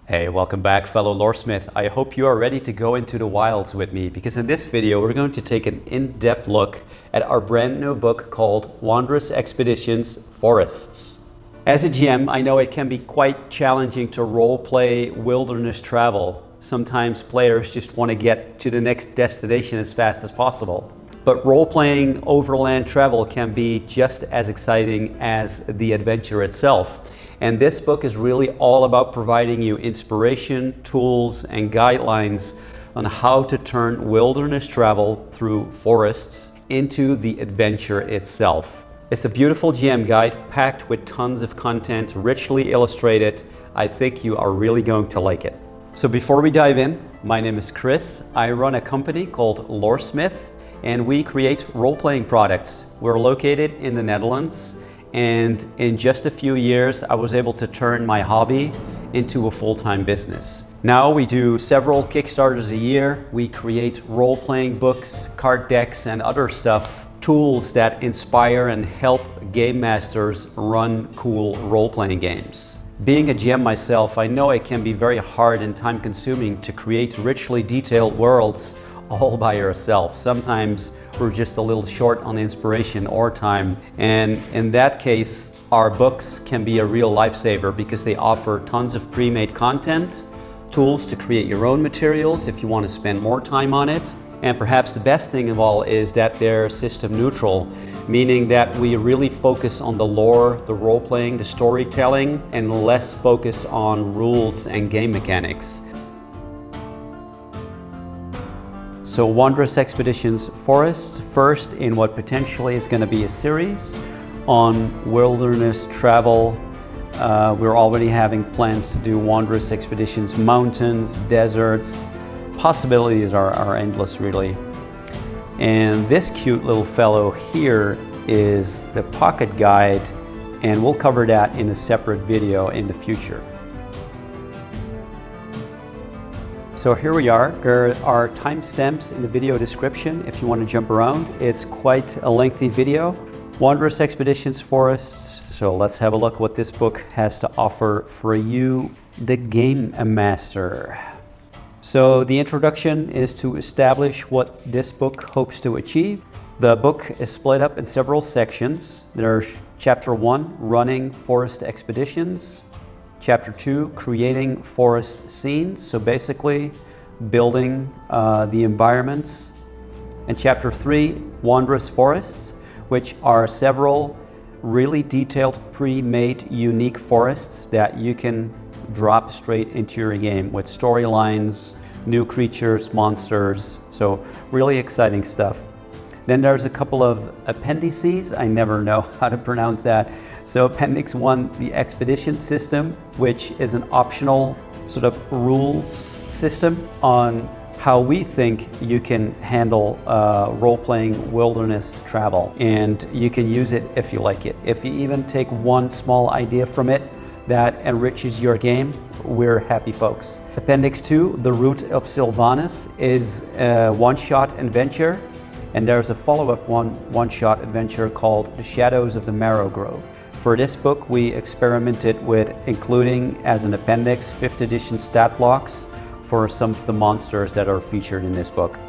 Hey, welcome back, fellow Loresmyth. I hope you are ready to go into the wilds with me, because in this video we're going to take an in-depth look at our brand new book called Wondrous Expeditions Forests. As a GM, I know it can be quite challenging to role-play wilderness travel. Sometimes players just want to get to the next destination as fast as possible. But role-playing overland travel can be just as exciting as the adventure itself. And this book is really all about providing you inspiration, tools, and guidelines on how to turn wilderness travel through forests into the adventure itself. It's a beautiful GM guide packed with tons of content, richly illustrated. I think you are really going to like it. So before we dive in, my name is Chris. I run a company called Loresmyth, and we create role-playing products. We're located in the Netherlands. And in just a few years, I was able to turn my hobby into a full-time business. Now we do several Kickstarters a year. We create role-playing books, card decks, and other stuff, tools that inspire and help game masters run cool role-playing games. Being a GM myself, I know it can be very hard and time-consuming to create richly detailed worlds all by yourself. Sometimes we're just a little short on inspiration or time. And in that case, our books can be a real lifesaver because they offer tons of pre-made content, tools to create your own materials if you want to spend more time on it. And perhaps the best thing of all is that they're system neutral, meaning that we really focus on the lore, the role-playing, the storytelling, and less focus on rules and game mechanics. So Wondrous Expeditions Forests, first in what potentially is going to be a series on wilderness travel. We're already having plans to do Wondrous Expeditions Mountains, deserts. Possibilities are endless, really. And this cute little fellow here is the pocket guide, and we'll cover that in a separate video in the future. So here we are. There are timestamps in the video description if you want to jump around. It's quite a lengthy video. Wondrous Expeditions Forests. So let's have a look what this book has to offer for you, the game master. So the introduction is to establish what this book hopes to achieve. The book is split up in several sections. There's Chapter 1, Running Forest Expeditions. Chapter 2, Creating Forest Scenes, so basically building the environments. And Chapter 3, Wondrous Forests, which are several really detailed, pre-made, unique forests that you can drop straight into your game with storylines, new creatures, monsters, so really exciting stuff. Then there's a couple of Appendixes. I never know how to pronounce that. So Appendix 1, the expedition system, which is an optional sort of rules system on how we think you can handle role-playing wilderness travel. And you can use it if you like it. If you even take one small idea from it that enriches your game, we're happy folks. Appendix 2, The Route of Sylvanus, is a one-shot adventure. And there's a follow-up one-shot adventure called The Shadows of the Marrow Grove. For this book, we experimented with including as an appendix 5th edition stat blocks for some of the monsters that are featured in this book.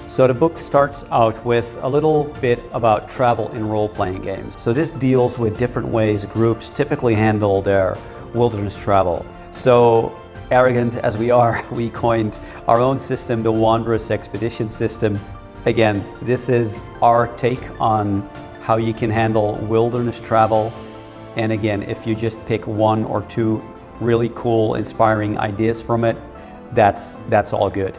So the book starts out with a little bit about travel in role-playing games. So this deals with different ways groups typically handle their wilderness travel. So arrogant as we are, we coined our own system, the Wondrous Expedition system. Again, this is our take on how you can handle wilderness travel. And again, if you just pick one or two really cool, inspiring ideas from it, that's all good.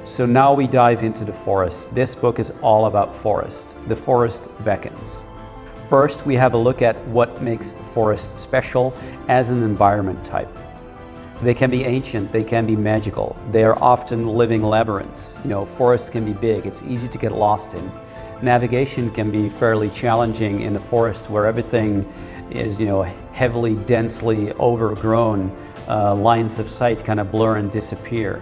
So now we dive into the forest. This book is all about forests. The forest beckons. First, we have a look at what makes forests special as an environment type. They can be ancient, they can be magical. They are often living labyrinths. Forests can be big, it's easy to get lost in. Navigation can be fairly challenging in the forest where everything is, heavily, densely overgrown. Lines of sight kind of blur and disappear.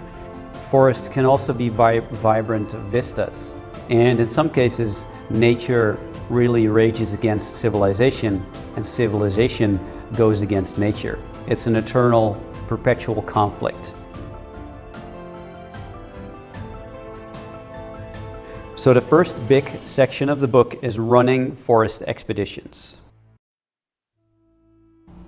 Forests can also be vibrant vistas. And in some cases, nature really rages against civilization, and civilization goes against nature. It's an eternal, perpetual conflict. So the first big section of the book is running forest expeditions.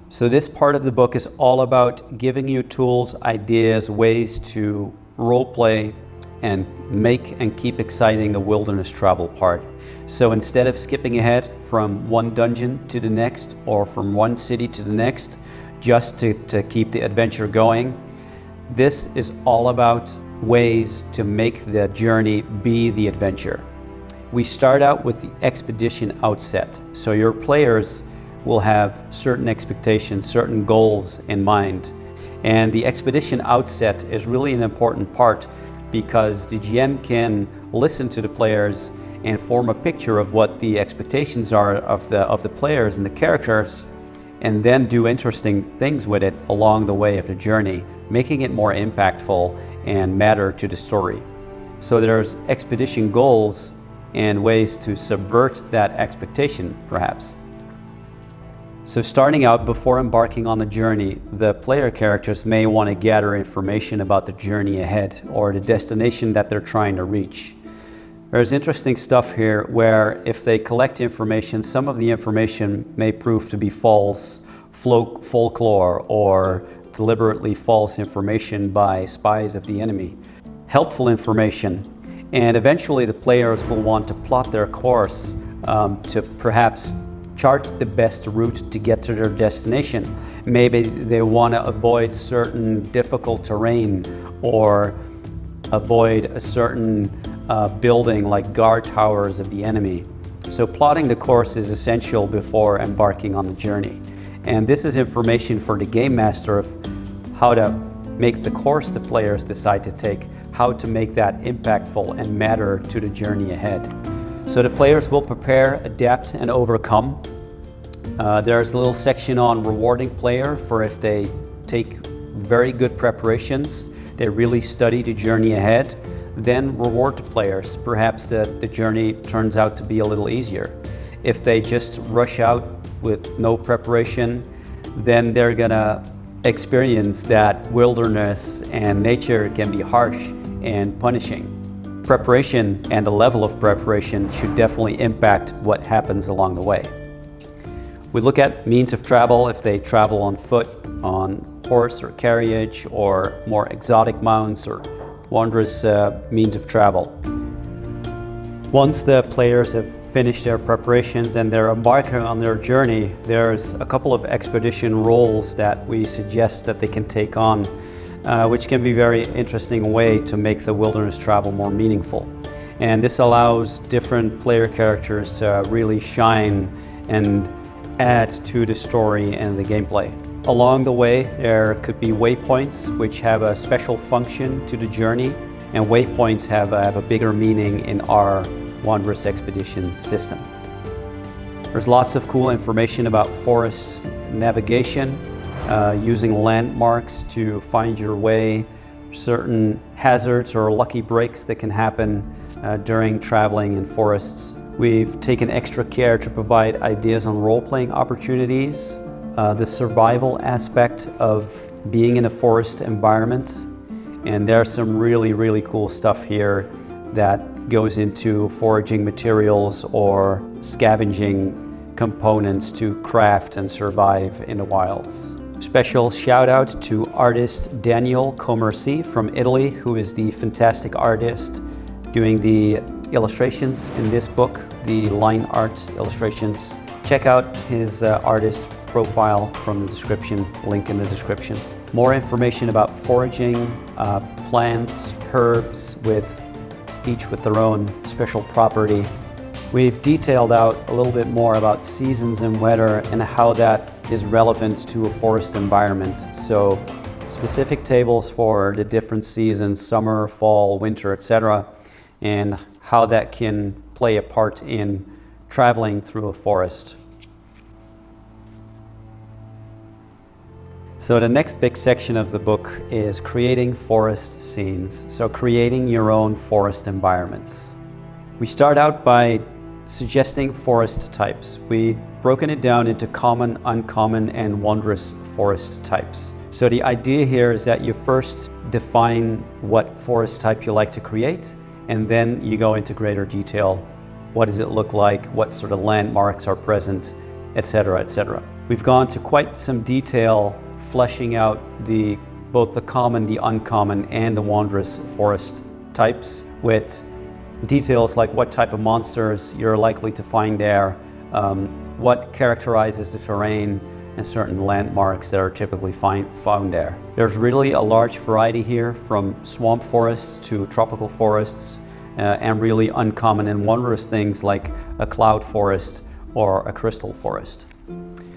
So this part of the book is all about giving you tools, ideas, ways to roleplay and make and keep exciting the wilderness travel part. So instead of skipping ahead from one dungeon to the next or from one city to the next, just to keep the adventure going, this is all about ways to make the journey be the adventure. We start out with the expedition outset. So your players will have certain expectations, certain goals in mind. And the expedition outset is really an important part because the GM can listen to the players and form a picture of what the expectations are of the players and the characters, and then do interesting things with it along the way of the journey, making it more impactful and matter to the story. So there's expedition goals and ways to subvert that expectation, perhaps. So starting out, before embarking on the journey, the player characters may want to gather information about the journey ahead or the destination that they're trying to reach. There's interesting stuff here where if they collect information, some of the information may prove to be false folklore or deliberately false information by spies of the enemy. Helpful information, and eventually the players will want to plot their course to perhaps chart the best route to get to their destination. Maybe they want to avoid certain difficult terrain or avoid a certain building like guard towers of the enemy. So plotting the course is essential before embarking on the journey. And this is information for the game master of how to make the course the players decide to take, how to make that impactful and matter to the journey ahead. So the players will prepare, adapt, and overcome. There's a little section on rewarding player for if they take very good preparations, they really study the journey ahead, then reward the players. Perhaps the journey turns out to be a little easier. If they just rush out with no preparation, then they're gonna experience that wilderness and nature can be harsh and punishing. Preparation and the level of preparation should definitely impact what happens along the way. We look at means of travel, if they travel on foot, on horse or carriage, or more exotic mounts or wondrous means of travel. Once the players have finished their preparations and they're embarking on their journey, there's a couple of expedition roles that we suggest that they can take on, which can be a very interesting way to make the wilderness travel more meaningful. And this allows different player characters to really shine and add to the story and the gameplay. Along the way, there could be waypoints which have a special function to the journey, and waypoints have a bigger meaning in our Wondrous Expedition system. There's lots of cool information about forest navigation, using landmarks to find your way, certain hazards or lucky breaks that can happen during traveling in forests. We've taken extra care to provide ideas on role-playing opportunities, the survival aspect of being in a forest environment, and there's some really cool stuff here that goes into foraging materials or scavenging components to craft and survive in the wilds. Special shout out to artist Daniel Comerci from Italy, who is the fantastic artist doing the illustrations in this book, the line art illustrations. Check out his artist profile from the description, link in the description. More information about foraging, plants, herbs, each with their own special property. We've detailed out a little bit more about seasons and weather and how that is relevant to a forest environment. So specific tables for the different seasons, summer, fall, winter, etc., and how that can play a part in traveling through a forest. So the next big section of the book is creating forest scenes. So creating your own forest environments. We start out by suggesting forest types. We've broken it down into common, uncommon, and wondrous forest types. So the idea here is that you first define what forest type you like to create, and then you go into greater detail. What does it look like? What sort of landmarks are present, etc., etc. We've gone to quite some detail fleshing out both the common, the uncommon, and the wondrous forest types, with details like what type of monsters you're likely to find there, what characterizes the terrain, and certain landmarks that are typically found there. There's really a large variety here, from swamp forests to tropical forests, and really uncommon and wondrous things like a cloud forest or a crystal forest.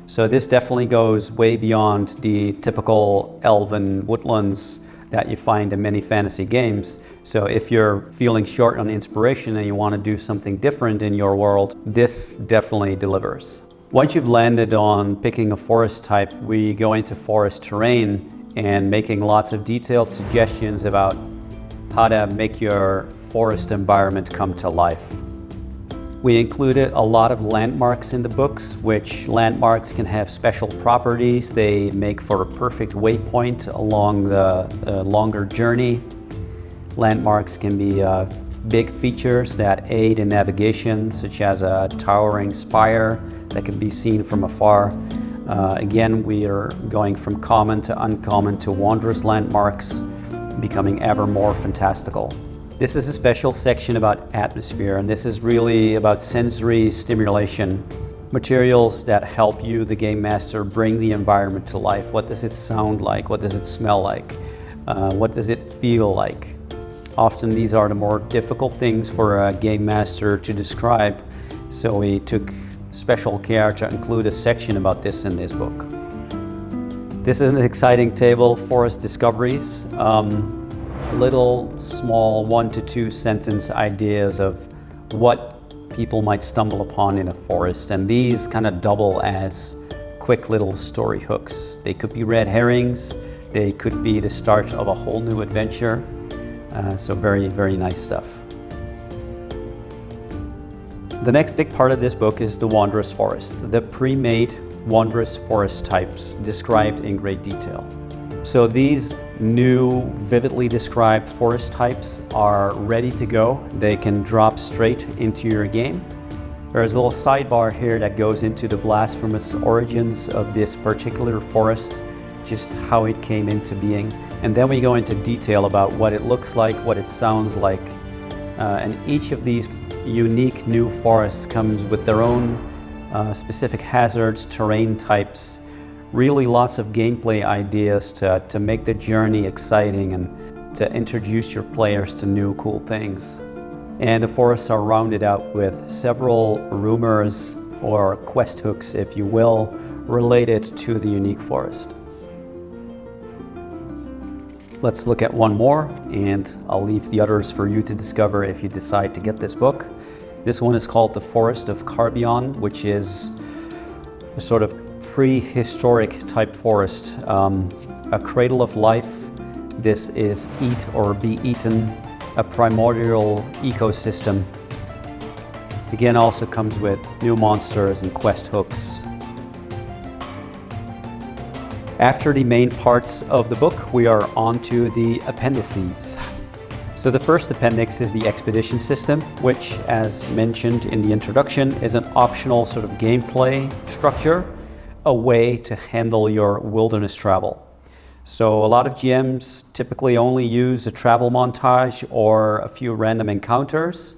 So this definitely goes way beyond the typical elven woodlands that you find in many fantasy games. So if you're feeling short on inspiration and you want to do something different in your world, this definitely delivers. Once you've landed on picking a forest type, we go into forest terrain and making lots of detailed suggestions about how to make your forest environment come to life. We included a lot of landmarks in the books, which landmarks can have special properties. They make for a perfect waypoint along the longer journey. Landmarks can be big features that aid in navigation, such as a towering spire that can be seen from afar. Again, we are going from common to uncommon to wondrous landmarks, becoming ever more fantastical. This is a special section about atmosphere, and this is really about sensory stimulation. Materials that help you, the game master, bring the environment to life. What does it sound like? What does it smell like? What does it feel like? Often these are the more difficult things for a game master to describe, so we took special care to include a section about this in this book. This is an exciting table, Forest Discoveries. Little small 1 to 2 sentence ideas of what people might stumble upon in a forest, and these kind of double as quick little story hooks. They could be red herrings, they could be the start of a whole new adventure. So very, very nice stuff. The next big part of this book is the Wondrous Forest, the pre-made wondrous forest types described in great detail. So these new, vividly described forest types are ready to go. They can drop straight into your game. There's a little sidebar here that goes into the blasphemous origins of this particular forest, just how it came into being. And then we go into detail about what it looks like, what it sounds like. And each of these unique new forests comes with their own specific hazards, terrain types, really lots of gameplay ideas to make the journey exciting and to introduce your players to new cool things. And the forests are rounded out with several rumors or quest hooks, if you will, related to the unique forest. Let's look at one more, and I'll leave the others for you to discover if you decide to get this book. This one is called The Forest of Carbion, which is a sort of prehistoric type forest, a cradle of life. This is eat or be eaten, a primordial ecosystem. Again, also comes with new monsters and quest hooks. After the main parts of the book, we are on to the appendices. So the first appendix is the expedition system, which, as mentioned in the introduction, is an optional sort of gameplay structure, a way to handle your wilderness travel. So a lot of GMs typically only use a travel montage or a few random encounters.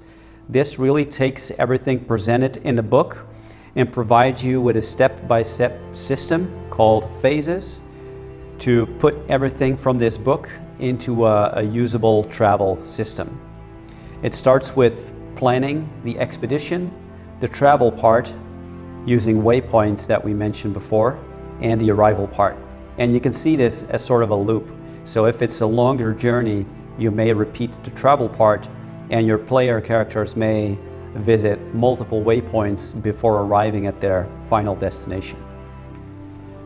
This really takes everything presented in the book and provides you with a step-by-step system called phases to put everything from this book into a usable travel system. It starts with planning the expedition, the travel part, using waypoints that we mentioned before, and the arrival part. And you can see this as sort of a loop. So if it's a longer journey, you may repeat the travel part, and your player characters may visit multiple waypoints before arriving at their final destination.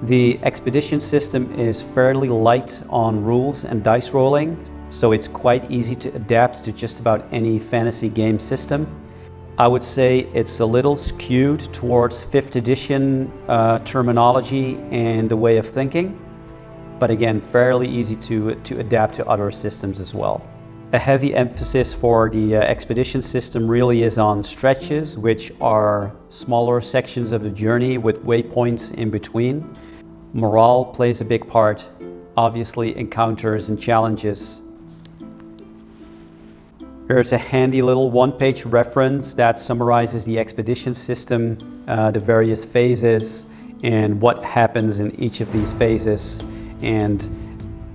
The expedition system is fairly light on rules and dice rolling, so it's quite easy to adapt to just about any fantasy game system. I would say it's a little skewed towards 5th edition terminology and the way of thinking, but again, fairly easy to adapt to other systems as well. A heavy emphasis for the expedition system really is on stretches, which are smaller sections of the journey with waypoints in between. Morale plays a big part, obviously encounters and challenges. Here's a handy little one-page reference that summarizes the expedition system, the various phases, and what happens in each of these phases. And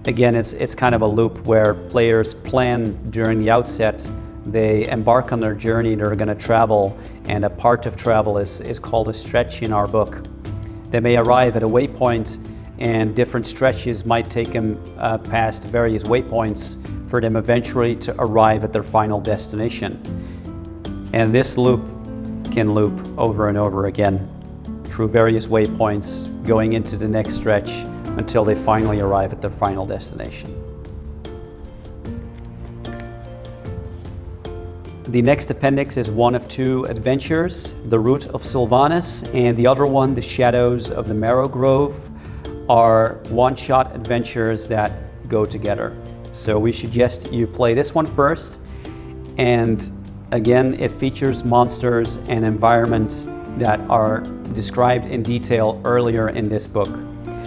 again, it's kind of a loop where players plan during the outset. They embark on their journey, they're going to travel, and a part of travel is called a stretch in our book. They may arrive at a waypoint, and different stretches might take them past various waypoints for them eventually to arrive at their final destination. And this loop can loop over and over again through various waypoints, going into the next stretch until they finally arrive at their final destination. The next appendix is one of 2 adventures, The Route of Sylvanus, and the other one, The Shadows of the Marrow Grove, are one-shot adventures that go together. So we suggest you play this one first, and again, it features monsters and environments that are described in detail earlier in this book.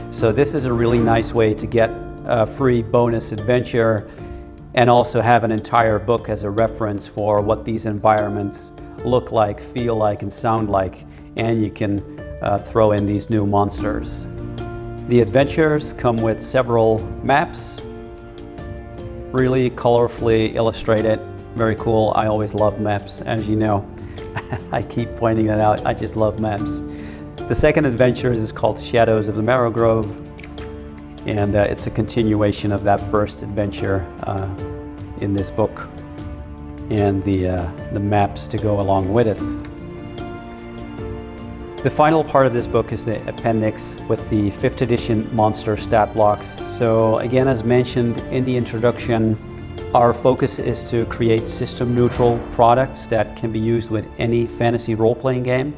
So this is a really nice way to get a free bonus adventure and also have an entire book as a reference for what these environments look like, feel like, and sound like, and you can throw in these new monsters. The adventures come with several maps, really colorfully illustrated, very cool. I always love maps, as you know. I keep pointing that out, I just love maps. The second adventure is called Shadows of the Marrow Grove, and it's a continuation of that first adventure in this book, and the maps to go along with it. The final part of this book is the appendix with the 5th edition Monster Statblocks. So again, as mentioned in the introduction, our focus is to create system-neutral products that can be used with any fantasy role-playing game.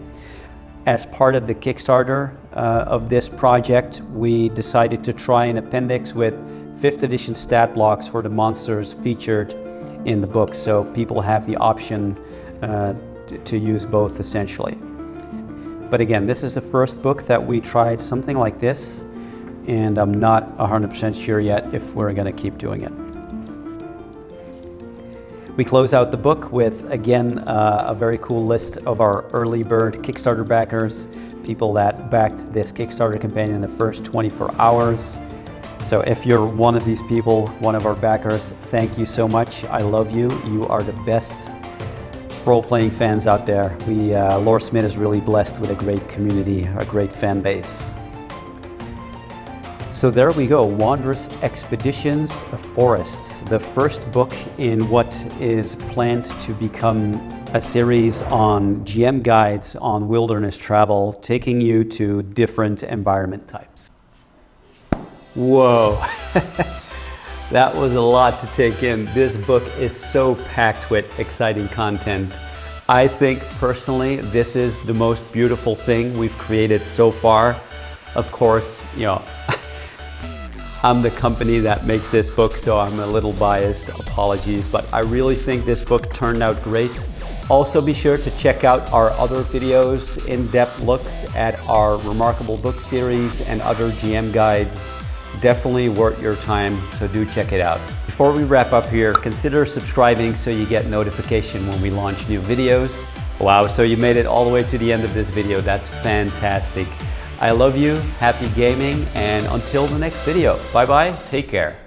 As part of the Kickstarter of this project, we decided to try an appendix with 5th edition stat blocks for the monsters featured in the book, so people have the option to use both essentially. But again, this is the first book that we tried something like this, and I'm not 100% sure yet if we're going to keep doing it. We close out the book with, again, a very cool list of our early bird Kickstarter backers, people that backed this Kickstarter campaign in the first 24 hours. So if you're one of these people, one of our backers, thank you so much. I love you. You are the best role-playing fans out there. Loresmyth is really blessed with a great community, a great fan base. So there we go, Wondrous Expeditions Forests, the first book in what is planned to become a series on GM guides on wilderness travel, taking you to different environment types. Whoa, that was a lot to take in. This book is so packed with exciting content. I think personally, this is the most beautiful thing we've created so far. Of course, you know, I'm the company that makes this book, so I'm a little biased, apologies, but I really think this book turned out great. Also be sure to check out our other videos, in-depth looks at our Remarkable Book series and other GM guides. Definitely worth your time, so do check it out. Before we wrap up here, consider subscribing so you get notification when we launch new videos. Wow, so you made it all the way to the end of this video. That's fantastic. I love you, happy gaming, and until the next video, bye-bye, take care.